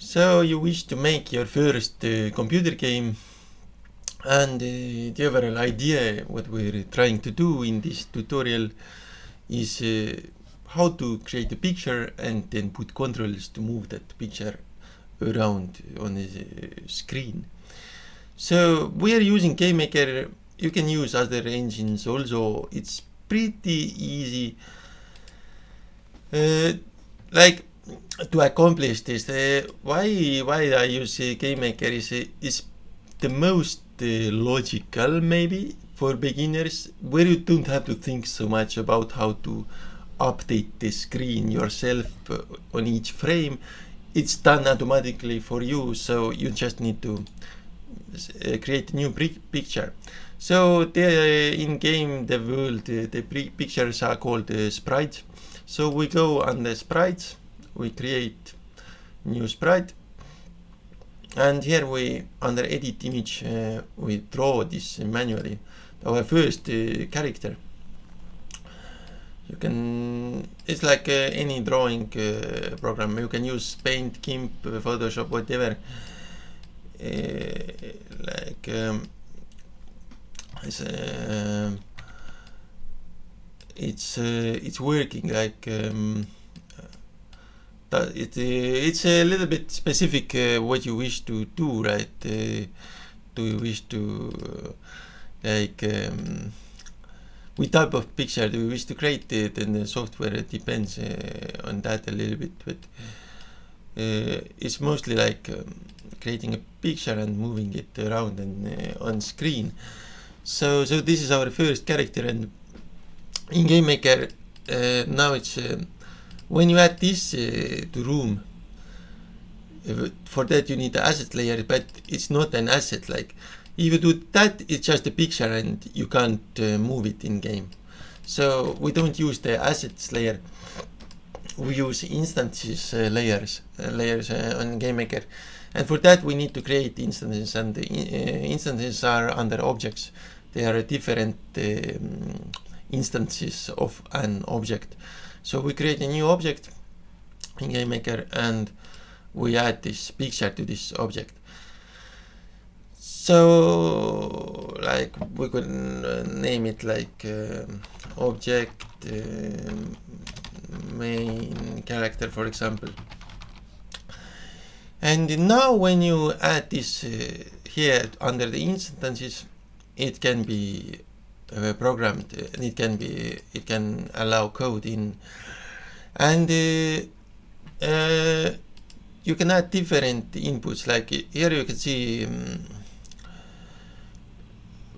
So you wish to make your first computer game, and the overall idea what we're trying to do in this tutorial is how to create a picture and then put controls to move that picture around on the screen. So we are using GameMaker. You can use other engines also. It's pretty easy. Like to accomplish this, why I use GameMaker is the most logical maybe for beginners, where you don't have to think so much about how to update the screen yourself on each frame. It's done automatically for you, so you just need to create a new picture. So in game the world, the pictures are called sprites. So we go on the sprites, we create new sprite, and here we under edit image we draw this manually, our first character. You can, it's like any drawing program. You can use Paint, GIMP, Photoshop, whatever. It's working like it's a little bit specific what you wish to do, right? Do you wish to what type of picture do you wish to create? Then the software depends on that a little bit, but it's mostly like creating a picture and moving it around and on screen. So this is our first character, and in GameMaker now it's when you add this to room, for that you need the asset layer, but it's not an asset. Like if you do that, it's just a picture and you can't move it in game. So we don't use the assets layer, we use instances layers on GameMaker, and for that we need to create instances, and the instances are under objects. They are different instances of an object. So we create a new object in GameMaker and we add this picture to this object. So like we could name it like object main character, for example. And now when you add this here under the instances, it can be programmed, and it can allow code in, and you can add different inputs. Like here you can see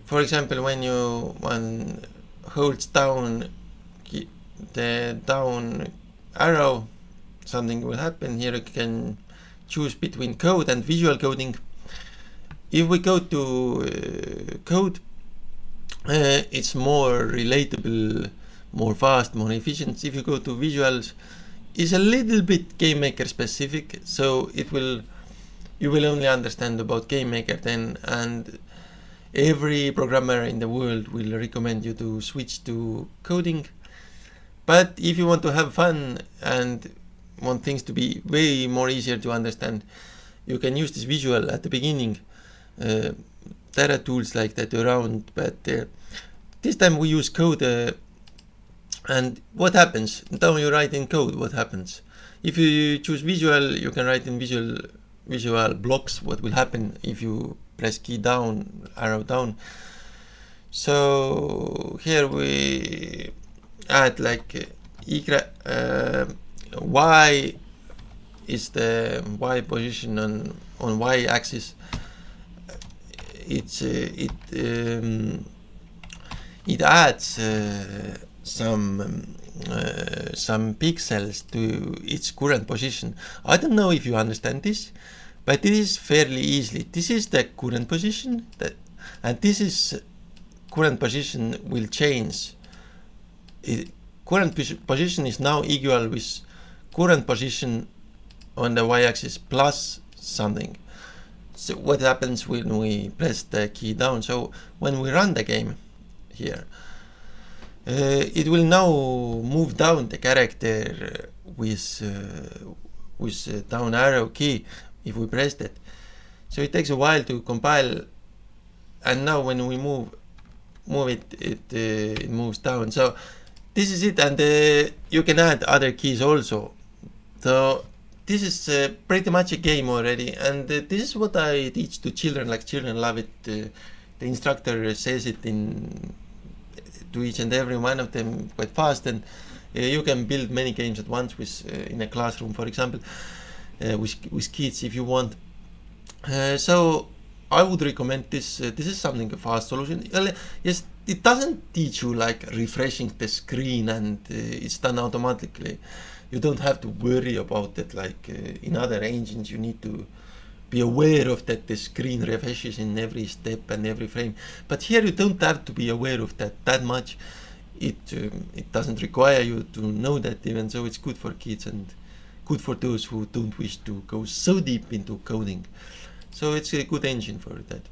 for example, when one holds down the down arrow, something will happen. Here you can choose between code and visual coding. If we go to code, it's more relatable, more fast, more efficient. If you go to visuals, it's a little bit GameMaker specific, so you will only understand about GameMaker then, and every programmer in the world will recommend you to switch to coding. But if you want to have fun and want things to be way more easier to understand, you can use this visual at the beginning. There are tools like that around, but this time we use code. And what happens? Now you write in code, what happens? If you choose visual, you can write in visual blocks what will happen if you press key down, arrow down. So here we add like Y is the Y position on Y axis. It adds some pixels to its current position. I don't know if you understand this, but it is fairly easily. This is the current position, and this is current position will change. Current position is now equal with current position on the y-axis plus something. So what happens when we press the key down? So when we run the game here, it will now move down the character with down arrow key. if we pressed it. So it takes a while to compile, and now when we move it, it moves down. So this is it, and you can add other keys also. So this is pretty much a game already, and this is what I teach to children. Like, children love it. The instructor says it to each and every one of them quite fast, and you can build many games at once with in a classroom, for example, with kids if you want. So I would recommend this. This is something a fast solution. Yes, it doesn't teach you like refreshing the screen and it's done automatically. You don't have to worry about it like in other engines. You need to be aware of that the screen refreshes in every step and every frame. But here you don't have to be aware of that much. It doesn't require you to know that even, so it's good for kids and good for those who don't wish to go so deep into coding. So it's a good engine for that.